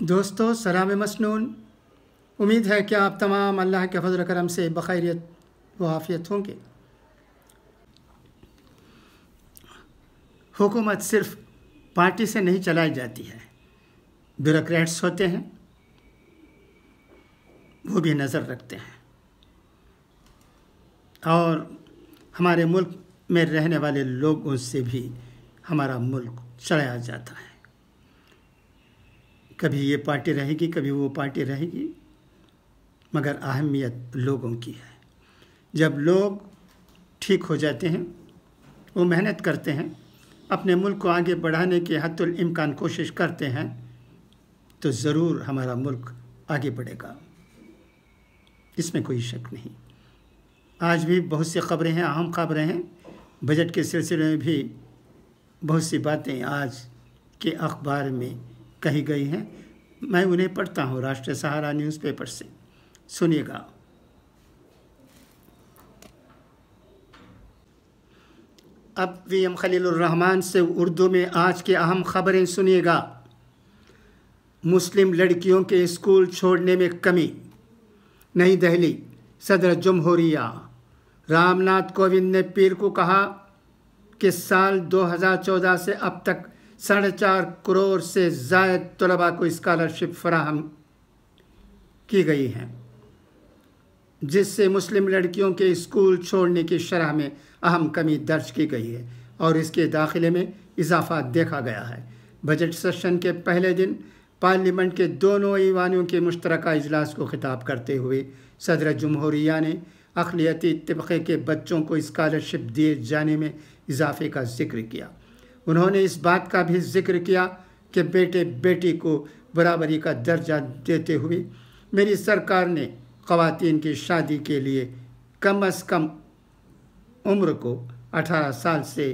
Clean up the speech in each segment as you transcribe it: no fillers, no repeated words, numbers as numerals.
دوستو سلام مسنون، امید ہے کہ آپ تمام اللہ کے فضل و کرم سے بخیریت و عافیت ہوں گے۔ حکومت صرف پارٹی سے نہیں چلائی جاتی ہے، بیوروکریٹس ہوتے ہیں، وہ بھی نظر رکھتے ہیں، اور ہمارے ملک میں رہنے والے لوگوں سے بھی ہمارا ملک چلایا جاتا ہے۔ کبھی یہ پارٹی رہے گی، کبھی وہ پارٹی رہے گی، مگر اہمیت لوگوں کی ہے۔ جب لوگ ٹھیک ہو جاتے ہیں، وہ محنت کرتے ہیں، اپنے ملک کو آگے بڑھانے کی حتی الامکان کوشش کرتے ہیں، تو ضرور ہمارا ملک آگے بڑھے گا، اس میں کوئی شک نہیں۔ آج بھی بہت سی خبریں ہیں، اہم خبریں ہیں، بجٹ کے سلسلے میں بھی بہت سی باتیں آج کے اخبار میں کہی گئی ہیں۔ میں انہیں پڑھتا ہوں راشٹریہ سہارا نیوز پیپر سے، سنیے گا۔ اب وی ایم خلیل الرحمان سے اردو میں آج کی اہم خبریں سنیے گا۔ مسلم لڑکیوں کے اسکول چھوڑنے میں کمی۔ نئی دہلی، صدر جمہوریہ رام ناتھ کووند نے پیر کو کہا کہ سال 2014 سے اب تک 4.5 کروڑ سے زائد طلباء کو اسکالرشپ فراہم کی گئی ہیں، جس سے مسلم لڑکیوں کے اسکول چھوڑنے کی شرح میں اہم کمی درج کی گئی ہے اور اس کے داخلے میں اضافہ دیکھا گیا ہے۔ بجٹ سیشن کے پہلے دن پارلیمنٹ کے دونوں ایوانوں کے مشترکہ اجلاس کو خطاب کرتے ہوئے صدر جمہوریہ نے اقلیتی طبقے کے بچوں کو اسکالرشپ دیے جانے میں اضافے کا ذکر کیا۔ انہوں نے اس بات کا بھی ذکر کیا کہ بیٹے بیٹی کو برابری کا درجہ دیتے ہوئے میری سرکار نے خواتین کی شادی کے لیے کم از کم عمر کو 18 سال سے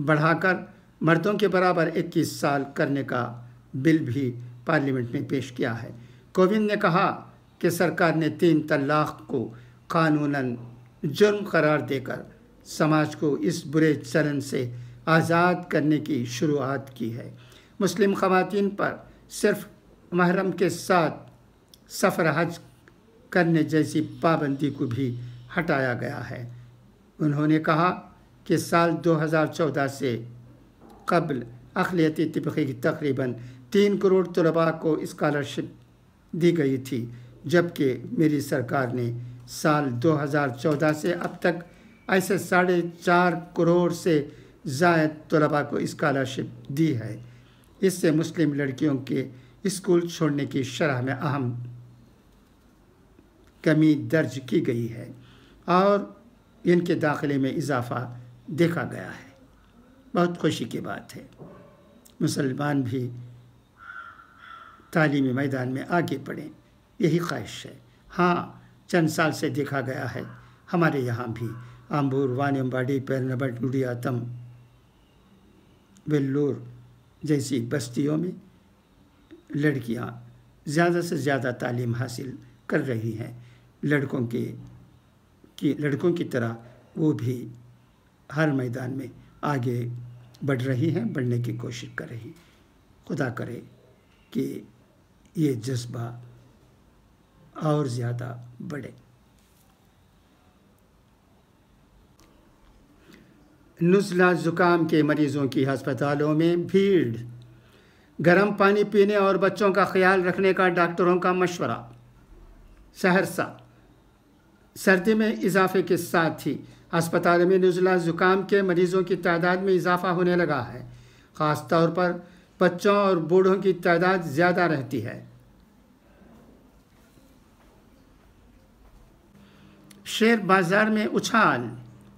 بڑھا کر مردوں کے برابر 21 سال کرنے کا بل بھی پارلیمنٹ میں پیش کیا ہے۔ کووند نے کہا کہ سرکار نے 3 طلاق کو قانوناً جرم قرار دے کر سماج کو اس برے چلن سے آزاد کرنے کی شروعات کی ہے۔ مسلم خواتین پر صرف محرم کے ساتھ سفر حج کرنے جیسی پابندی کو بھی ہٹایا گیا ہے۔ انہوں نے کہا کہ سال 2014 سے قبل اقلیتی طبقے کی تقریباً 3 کروڑ طلباء کو اسکالرشپ دی گئی تھی، جبکہ میری سرکار نے سال 2014 سے اب تک ایسے 4.5 کروڑ سے زائد طلباء کو اسکالرشپ دی ہے۔ اس سے مسلم لڑکیوں کے اسکول چھوڑنے کی شرح میں اہم کمی درج کی گئی ہے اور ان کے داخلے میں اضافہ دیکھا گیا ہے۔ بہت خوشی کی بات ہے۔ مسلمان بھی تعلیمی میدان میں آگے بڑھیں، یہی خواہش ہے۔ ہاں، چند سال سے دیکھا گیا ہے ہمارے یہاں بھی آمبور، وانیمباڑی، پیرنبٹ، گڈیاتم، ویلور جیسی بستیوں میں لڑکیاں زیادہ سے زیادہ تعلیم حاصل کر رہی ہیں۔ لڑکوں کی طرح وہ بھی ہر میدان میں آگے بڑھ رہی ہیں، بڑھنے کی کوشش کر رہی۔ خدا کرے کہ یہ جذبہ اور زیادہ بڑھے۔ نزلہ زکام کے مریضوں کی ہسپتالوں میں بھیڑ۔ گرم پانی پینے اور بچوں کا خیال رکھنے کا ڈاکٹروں کا مشورہ۔ سہرسہ، سردی میں اضافے کے ساتھ ہی ہسپتالوں میں نزلہ زکام کے مریضوں کی تعداد میں اضافہ ہونے لگا ہے۔ خاص طور پر بچوں اور بوڑھوں کی تعداد زیادہ رہتی ہے۔ شیئر بازار میں اچھال۔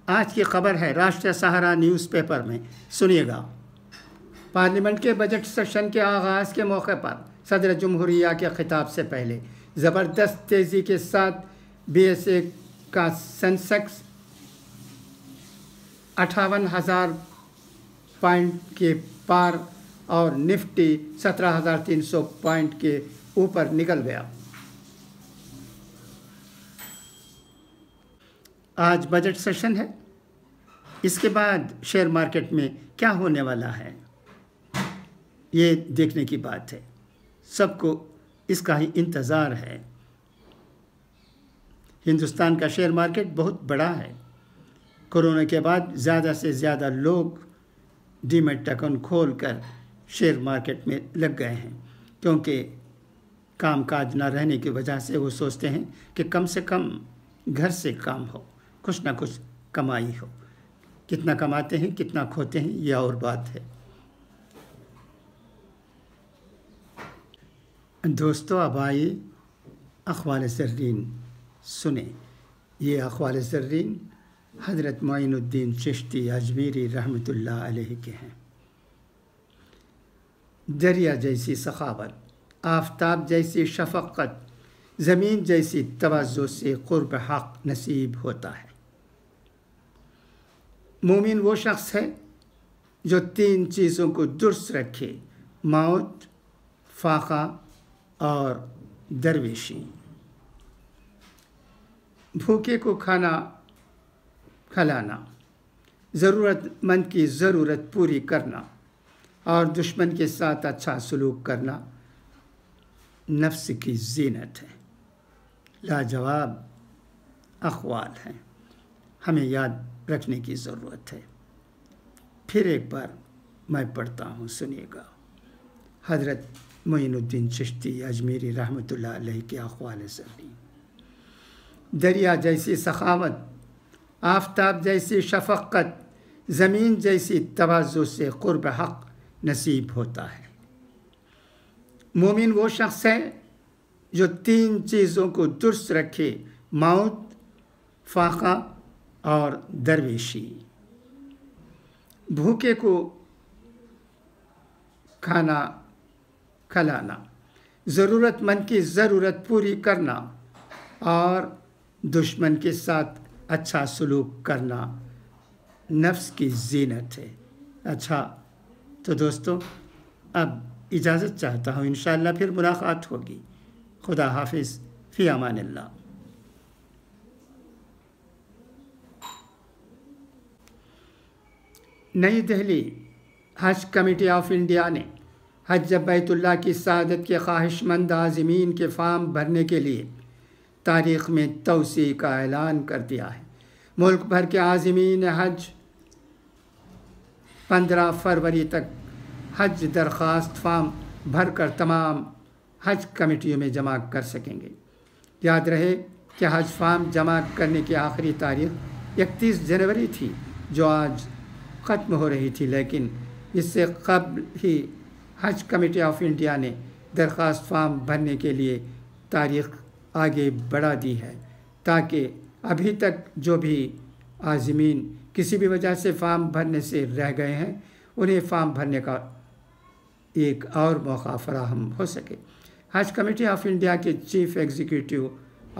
آج کی خبر ہے راشٹریہ سہارا نیوز پیپر میں، سنیے گا۔ پارلیمنٹ کے بجٹ سیشن کے آغاز کے موقع پر صدر جمہوریہ کے خطاب سے پہلے زبردست تیزی کے ساتھ BSE کا سینسیکس 58,000 پوائنٹ کے پار اور نفٹی 17,300 پوائنٹ کے اوپر نکل گیا۔ آج بجٹ سیشن ہے، اس کے بعد شیئر مارکیٹ میں کیا ہونے والا ہے، یہ دیکھنے کی بات ہے۔ سب کو اس کا ہی انتظار ہے۔ ہندوستان کا شیئر مارکیٹ بہت بڑا ہے۔ کورونا کے بعد زیادہ سے زیادہ لوگ ڈیمیٹ اکاؤنٹ کھول کر شیئر مارکیٹ میں لگ گئے ہیں، کیونکہ کام کاج نہ رہنے کی وجہ سے وہ سوچتے ہیں کہ کم سے کم گھر سے کام ہو، کچھ نہ کچھ کمائی ہو۔ کتنا کماتے ہیں کتنا کھوتے ہیں یہ اور بات ہے۔ دوستو، اب آئیے اقوال زرین سنیں۔ یہ اقوال زرین حضرت معین الدین چشتی اجمیری رحمۃ اللہ علیہ کے ہیں۔ دریا جیسی سخاوت، آفتاب جیسی شفقت، زمین جیسی توجہ سے قرب حق نصیب ہوتا ہے۔ مومن وہ شخص ہے جو 3 چیزوں کو درست رکھے: موت، فاقہ اور درویشی۔ بھوکے کو کھانا کھلانا، ضرورت مند کی ضرورت پوری کرنا اور دشمن کے ساتھ اچھا سلوک کرنا نفس کی زینت ہے۔ لاجواب اقوال ہیں، ہمیں یاد رکھنے کی ضرورت ہے۔ پھر ایک بار میں پڑھتا ہوں، سنیے گا۔ حضرت معین الدین چشتی اجمیری رحمۃ اللہ علیہ کے اقوال زرین: دریا جیسی سخاوت، آفتاب جیسی شفقت، زمین جیسی توجہ سے قرب حق نصیب ہوتا ہے۔ مومن وہ شخص ہے جو 3 چیزوں کو درست رکھے: موت، فاقہ اور درویشی۔ بھوکے کو کھانا کھلانا، ضرورت مند کی ضرورت پوری کرنا اور دشمن کے ساتھ اچھا سلوک کرنا نفس کی زینت ہے۔ اچھا تو دوستو، اب اجازت چاہتا ہوں، انشاءاللہ پھر ملاقات ہوگی۔ خدا حافظ، فی امان اللہ۔ نئی دہلی، حج کمیٹی آف انڈیا نے حج بیت اللہ کی سعادت کے خواہش مند عازمین کے فارم بھرنے کے لیے تاریخ میں توسیع کا اعلان کر دیا ہے۔ ملک بھر کے عازمین حج 15 فروری تک حج درخواست فارم بھر کر تمام حج کمیٹیوں میں جمع کر سکیں گے۔ یاد رہے کہ حج فارم جمع کرنے کی آخری تاریخ 31 جنوری تھی، جو آج ختم ہو رہی تھی، لیکن اس سے قبل ہی حج کمیٹی آف انڈیا نے درخواست فارم بھرنے کے لیے تاریخ آگے بڑھا دی ہے، تاکہ ابھی تک جو بھی عازمین کسی بھی وجہ سے فارم بھرنے سے رہ گئے ہیں، انہیں فارم بھرنے کا ایک اور موقع فراہم ہو سکے۔ حج کمیٹی آف انڈیا کے چیف ایگزیکٹو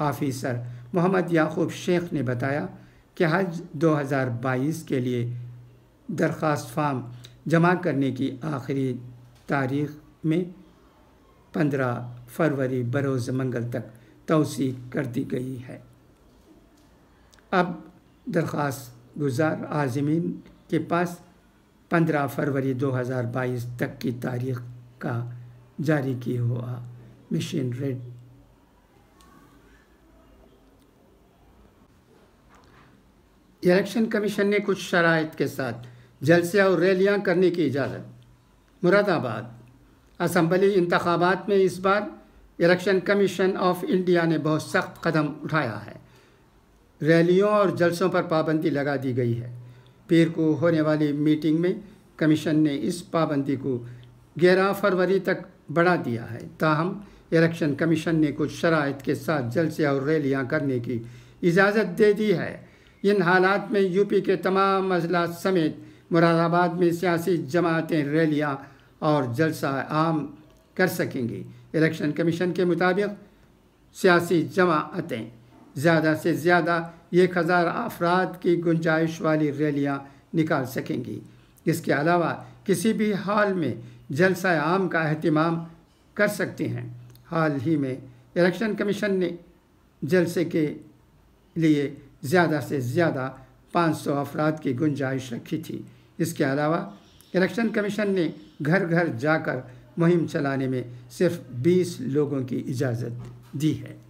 آفیسر محمد یعقوب شیخ نے بتایا کہ حج 2022 کے لیے درخواست فارم جمع کرنے کی آخری تاریخ میں 15 فروری بروز منگل تک توسیع کر دی گئی ہے۔ اب درخواست گزار عازمین کے پاس 15 فروری 2022 تک کی تاریخ کا جاری کیا ہوا مشین ریڈ الیکشن کمیشن نے کچھ شرائط کے ساتھ جلسے اور ریلیاں کرنے کی اجازت۔ مراد آباد اسمبلی انتخابات میں اس بار الیکشن کمیشن آف انڈیا نے بہت سخت قدم اٹھایا ہے۔ ریلیوں اور جلسوں پر پابندی لگا دی گئی ہے۔ پیر کو ہونے والی میٹنگ میں کمیشن نے اس پابندی کو 11 فروری تک بڑھا دیا ہے۔ تاہم الیکشن کمیشن نے کچھ شرائط کے ساتھ جلسے اور ریلیاں کرنے کی اجازت دے دی ہے۔ ان حالات میں یو پی کے تمام اضلاع سمیت مراد آباد میں سیاسی جماعتیں ریلیاں اور جلسہ عام کر سکیں گی۔ الیکشن کمیشن کے مطابق سیاسی جماعتیں زیادہ سے زیادہ 1000 افراد کی گنجائش والی ریلیاں نکال سکیں گی۔ اس کے علاوہ کسی بھی ہال میں جلسہ عام کا اہتمام کر سکتے ہیں۔ حال ہی میں الیکشن کمیشن نے جلسے کے لیے زیادہ سے زیادہ 500 افراد کی گنجائش رکھی تھی۔ اس کے علاوہ الیکشن کمیشن نے گھر گھر جا کر مہم چلانے میں صرف 20 لوگوں کی اجازت دی ہے۔